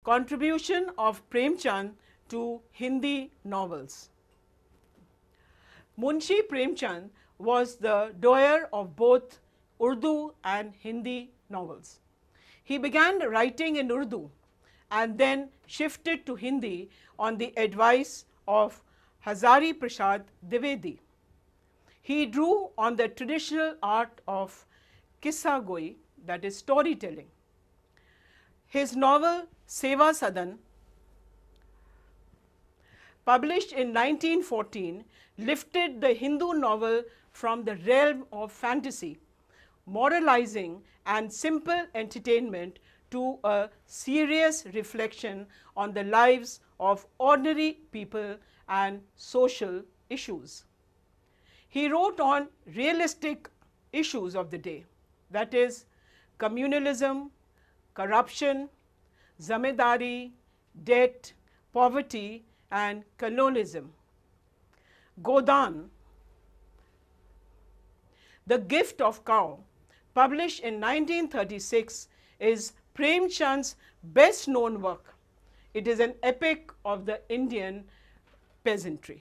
Contribution of Premchand to Hindi novels. Munshi Premchand was the doyer of both Urdu and Hindi novels. He began writing in Urdu and then shifted to Hindi on the advice of Hazari Prasad Dwivedi. He drew on the traditional art of Kissa Goi, that is storytelling. His novel Seva Sadan, published in 1914, lifted the Hindu novel from the realm of fantasy, moralizing and simple entertainment to a serious reflection on the lives of ordinary people and social issues. He wrote on realistic issues of the day, that is communalism, corruption, zamedari, debt, poverty and colonialism. Godan, The Gift of Cow, published in 1936, is Premchand's best known work. It is an epic of the Indian peasantry.